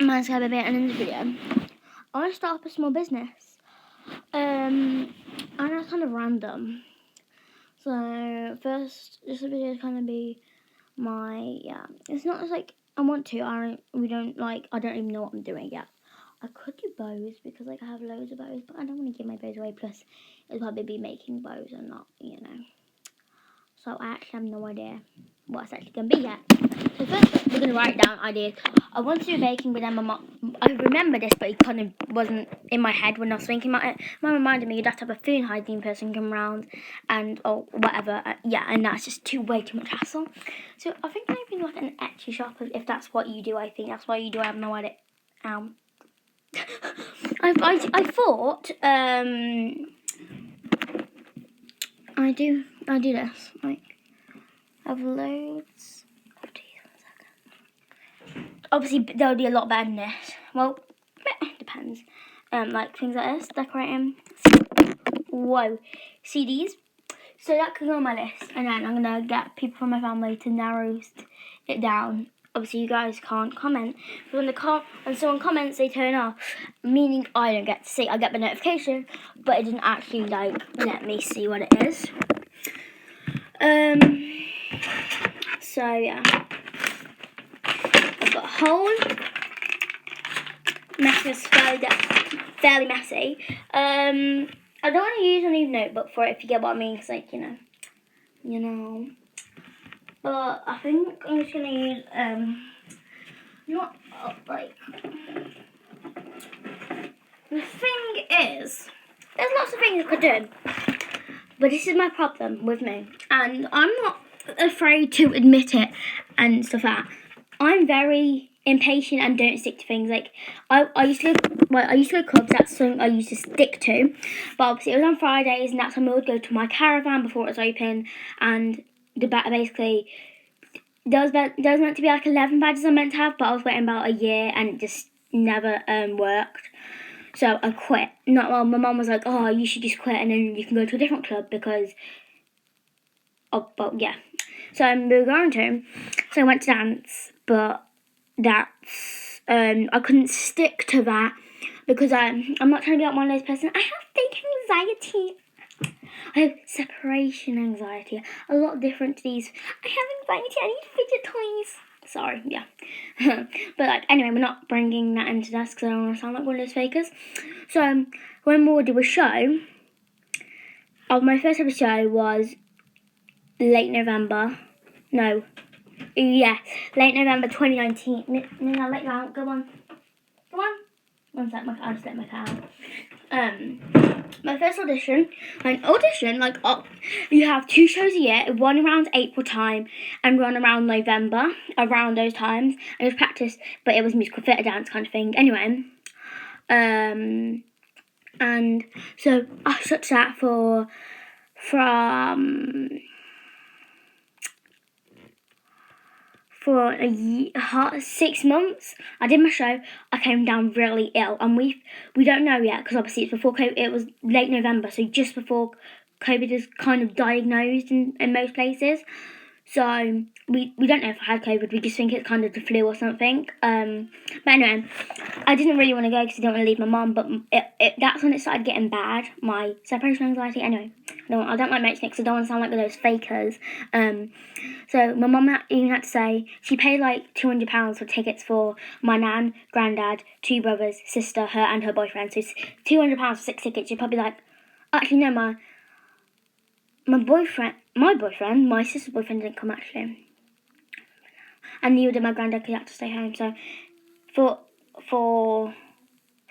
my subscriber bit, and in this video, I want to start up a small business. And that's kind of random. So first, this video is kind of be my It's not like I want to. I don't even know what I'm doing yet. I could do bows because I have loads of bows, but I don't want to give my bows away. Plus, it'll probably be making bows or not, So I actually have no idea what it's actually going to be yet. So first, we're going to write down ideas. I want to do baking, but then my mom, I remember this, but it kind of wasn't in my head when I was thinking about it. Mum reminded me you'd have to have a food hygiene person come around or whatever. And that's just way too much hassle. So I think maybe like an Etsy shop, if that's what you do. I think that's what you do. I have no idea. I thought I do this, like, I have loads of these. Obviously, there'll be a lot better than this. Well, it depends. Like things like this, decorating. Whoa, CDs. So that could go on my list, and then I'm gonna get people from my family to narrow it down. Obviously, you guys can't comment. But when someone comments, they turn off, meaning I don't get to see. I get the notification, but it didn't actually let me see what it is. So yeah, I've got a whole mess. It's fairly messy. I don't want to use any notebook for it, if you get what I mean. Cause you know. But I think I'm just gonna use the thing is, there's lots of things I could do, but this is my problem with me, and I'm not afraid to admit it and stuff like that. I'm very impatient and don't stick to things. Like I used to go clubs. That's something I used to stick to, but obviously it was on Fridays, and that's when we would go to my caravan before it was open, and basically. There was meant to be like 11 badges I meant to have, but I was waiting about a year and it just never worked. So I quit. My mum was like, "Oh, you should just quit and then you can go to a different club because." But yeah. So we were going to. So I went to dance, but that's I couldn't stick to that because I'm not trying to be like one of those persons. I have fake anxiety. I have separation anxiety, a lot different to these. I have anxiety, I need fidget toys. Sorry, yeah. But anyway, we're not bringing that into this because I don't want to sound like one of those fakers. So, when we would do a show, my first ever show was late November 2019. I'll let you out, go on. One sec, I'll just let my car out. My first audition, you have 2 shows a year, one around April time and one around November, around those times. And it was practice, but it was musical theatre dance kind of thing. Anyway, and so I stuck to that for a year, 6 months. I did my show. I came down really ill, and we don't know yet because obviously it's before COVID. It was late November, so just before COVID is kind of diagnosed in most places. So we don't know if I had COVID. We just think it's kind of the flu or something. But anyway, I didn't really want to go because I didn't want to leave my mum. But that's when it started getting bad. My separation anxiety. Anyway, I don't like mentioning it because I don't want to sound like those fakers. So my mum even had to say she paid like £200 for tickets for my nan, granddad, 2 brothers, sister, her and her boyfriend. So it's £200 for 6 tickets. You're probably like, actually no, my sister's boyfriend didn't come actually. And neither did my granddad because he had to stay home. So for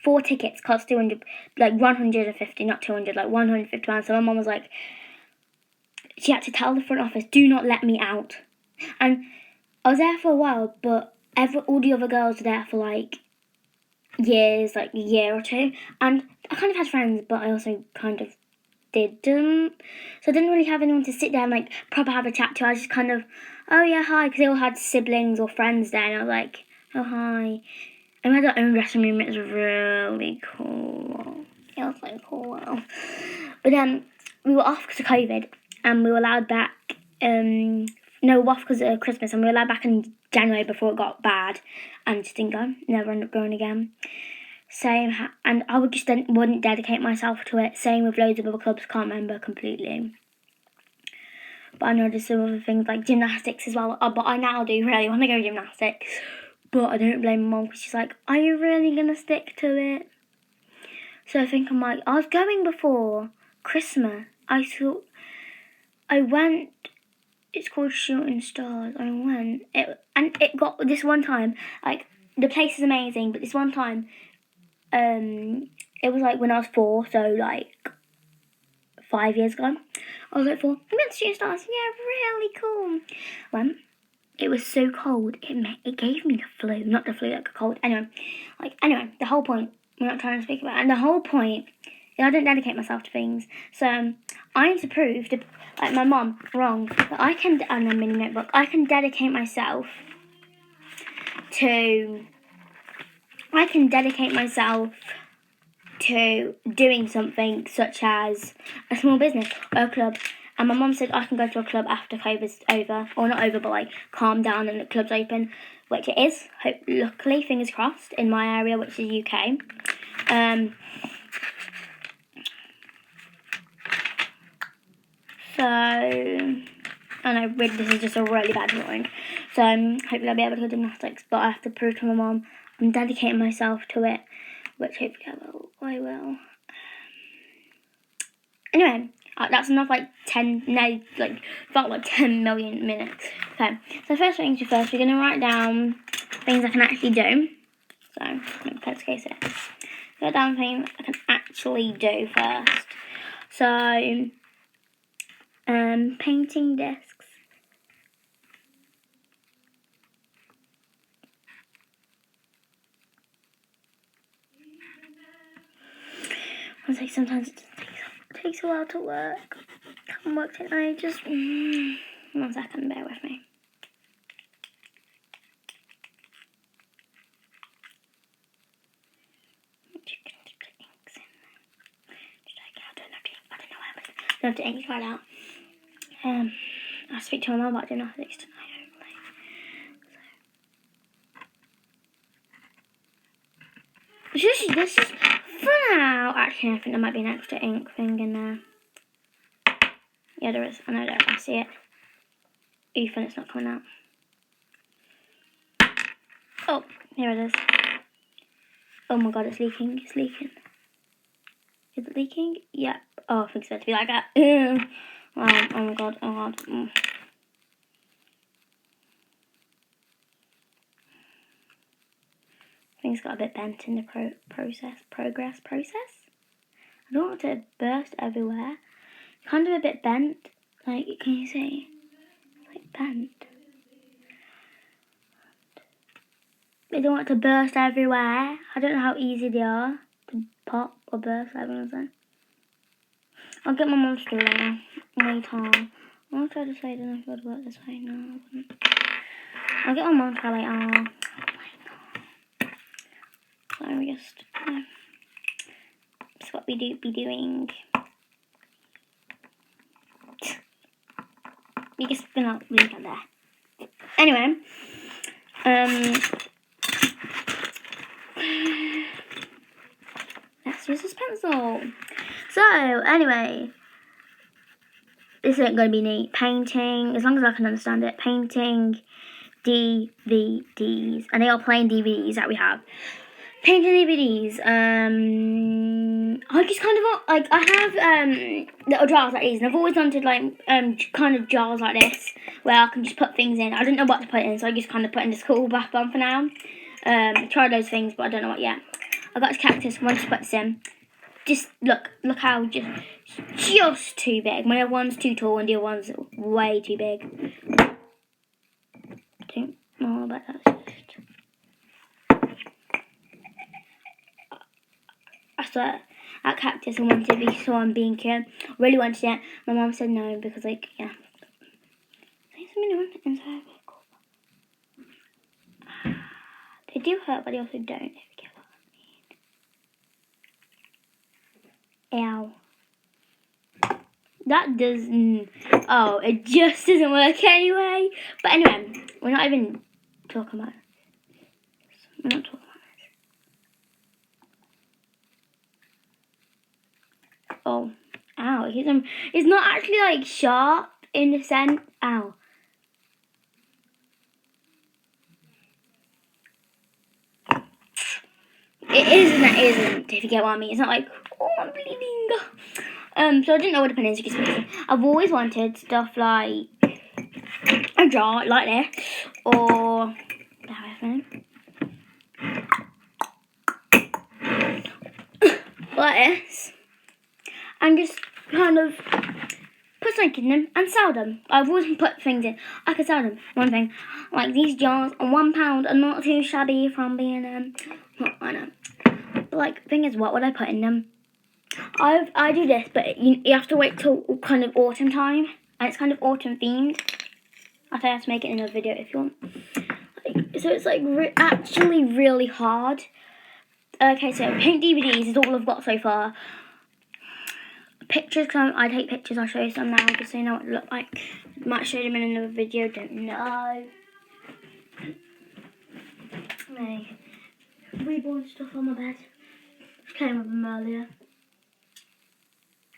4 tickets cost 200, like 150, not 200, like £150. So my mum was like, she had to tell the front office, do not let me out. And I was there for a while, but all the other girls were there for like years, like a year or 2. And I kind of had friends, but I also kind of didn't. So I didn't really have anyone to sit there and like proper have a chat to. I was just kind of, oh yeah, hi, because they all had siblings or friends there, and I was like, oh hi. And we had our own dressing room. It was really cool. It was like cool. But then we were off because of COVID, and we were allowed back. We were off because of Christmas, and we were allowed back in January before it got bad. and just didn't go. Never ended up going again. Same, and I wouldn't dedicate myself to it. Same with loads of other clubs, can't remember completely. But I know there's some other things like gymnastics as well. But I now do really want to go gymnastics. But I don't blame my mum because she's like, are you really going to stick to it? So I think I'm like, I was going before Christmas. I went, it's called Shooting Stars. I went, it got this one time, like, the place is amazing, but this one time, it was like when I was 4, so like 5 years ago. I was like 4. We went to Shooting Stars. Yeah, really cool. Well, it was so cold. It gave me the flu, not the flu, like a cold. Anyway, the whole point. We're not trying to speak about it. And the whole point is I don't dedicate myself to things. So I need to prove to like my mum wrong that I can. And a mini notebook. I can dedicate myself to. I can dedicate myself to doing something such as a small business or a club. And my mum said I can go to a club after COVID's over, or not over, but like calm down and the club's open, which it is. Luckily, fingers crossed, in my area, which is UK. So, and this is just a really bad drawing. So hopefully I'll be able to do gymnastics, but I have to prove to my mum I'm dedicating myself to it, which hopefully I will. Anyway, that's enough like 10, no, like, felt like 10 million minutes. Okay, so first things first, we're going to write down things I can actually do. So, let's case it. Write down things I can actually do first. So, painting discs. Sometimes it just takes a while to work. Can't work tonight. Just 1 second, bear with me. I don't have to ink right out. I'll speak to my mum about gymnastics tonight. This is for now. Actually, I think there might be an extra ink thing in there. Yeah, there is. I know that. I see it. Even it's not coming out. Oh, here it is. Oh my god, it's leaking. It's leaking. Is it leaking? Yeah. Oh, I think it's meant to be like that. Oh my god. Oh my god. Things got a bit bent in the progress process. I don't want it to burst everywhere. Kind of a bit bent. Like, can you see? It's like bent. I don't want it to burst everywhere. I don't know how easy they are to pop or burst, I don't know. I'll get my mum's to do later. Wait on. I want to try to say that I could work this way. No, I wouldn't. I'll get my mum to later. So we just... That's what we be doing. We just gonna leave it there. Anyway, let's use this pencil. So anyway, this isn't gonna be neat. Painting, as long as I can understand it. Painting DVDs, and they are plain DVDs that we have. Painting DVDs. I just kind of like I have little jars like these, and I've always wanted like kind of jars like this where I can just put things in. I don't know what to put in, so I just kind of put in the school bath bomb for now. Tried those things, but I don't know what yet. I got this cactus. I want to put this in. Just look how just too big. My other one's too tall, and the other one's way too big. I don't know about that. I swear, that cactus I wanted to be someone being cute. Really wanted it. My mum said no because, like, yeah. There's a minute inside. They do hurt, but they also don't. If you get what I mean. Ow. That doesn't. Oh, it just doesn't work anyway. But anyway, we're not even talking about it. I'm not talking about this. Oh, ow! He's not actually like sharp in the sense. Ow. It is and it isn't, if you get what I mean. It's not like, oh, I'm bleeding. So I didn't know what to put in, so I've always wanted stuff like a jar like this, or like this, and just kind of put something in them and sell them. I've always put things in. I could sell them. One thing, like these jars are £1 and not too shabby from being I know. But like, thing is, what would I put in them? I do this, but you have to wait till kind of autumn time, and it's kind of autumn themed. I think I have to make it in a video if you want. So it's like actually really hard. Okay, so paint DVDs is all I've got so far. Pictures, because I take pictures, I'll show you some now, just so you know what it look like. Might show them in another video, don't know. Hey, reborn stuff on my bed. Just playing with them earlier.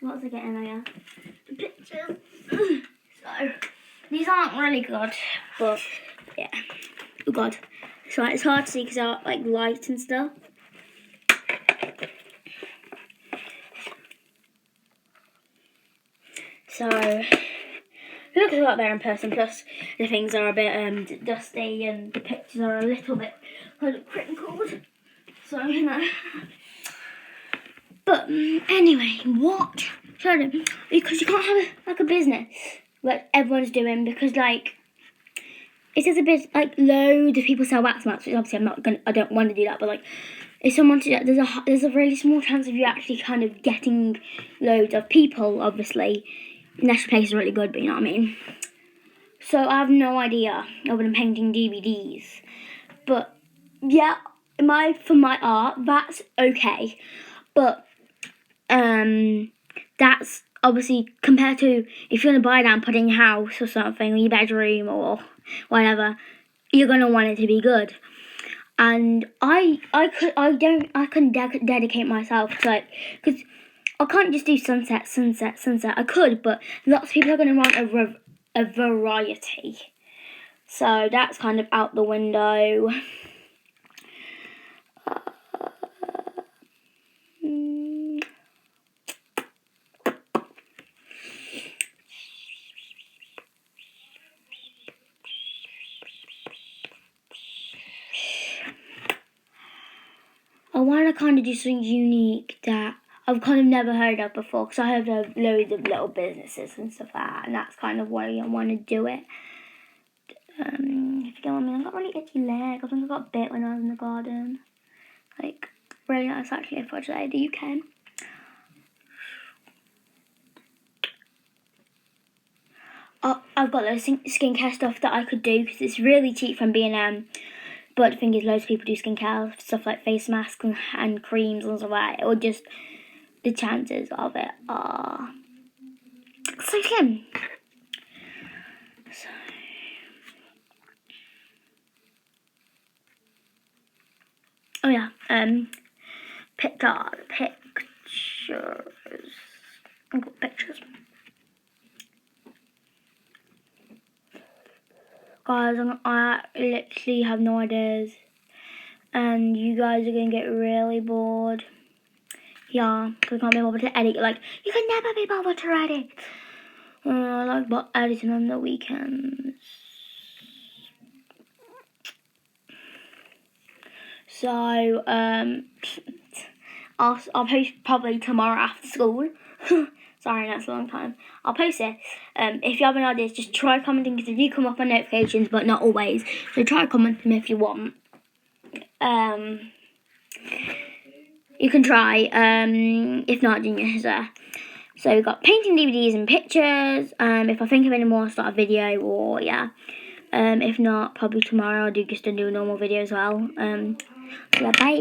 What was I getting there? The pictures. So, these aren't really good, but yeah. Oh god. So it's hard to see because they're like light and stuff. So, it looks a lot better in person, plus the things are a bit dusty and the pictures are a little bit kind of crinkled. So, you know. But anyway, what? Sorry, because you can't have like a business like everyone's doing, because like it says a bit like loads of people sell wax mats, which obviously I don't want to do that, but like if someone to there's a really small chance of you actually kind of getting loads of people, obviously, unless your place is really good, but you know what I mean. So I have no idea other than painting DVDs, but yeah, for my art that's okay, but that's obviously compared to if you're gonna buy that and put it in your house or something, or your bedroom or whatever, you're gonna want it to be good. And I couldn't dedicate myself to like, because I can't just do sunset. I could, but lots of people are gonna want a variety. So that's kind of out the window. I want to kind of do something unique that I've kind of never heard of before, because I have loads of little businesses and stuff like that, and that's kind of why I want to do it. If you get what I mean, I've got really itchy leg. I think I got bit when I was in the garden. Like, really nice actually, if I today, the UK. I've got loads of skincare stuff that I could do, because it's really cheap from B&M. But the thing is, loads of people do skincare stuff like face masks and creams and stuff like that. Or just the chances of it are so slim. So, oh yeah, pictures. I've got pictures. Guys, I literally have no ideas, and you guys are gonna get really bored. Yeah, because I can't be bothered to edit. Like, you can never be bothered to edit. I like editing on the weekends. So, I'll post probably tomorrow after school. Sorry, that's a long time. I'll post it. If you have any ideas, just try commenting, because if you come up on notifications, but not always. So try commenting if you want. You can try. If not, genius there. So we've got painting DVDs and pictures. If I think of any more, I'll start a video, or yeah. If not, probably tomorrow I'll do a normal video as well. So yeah, bye.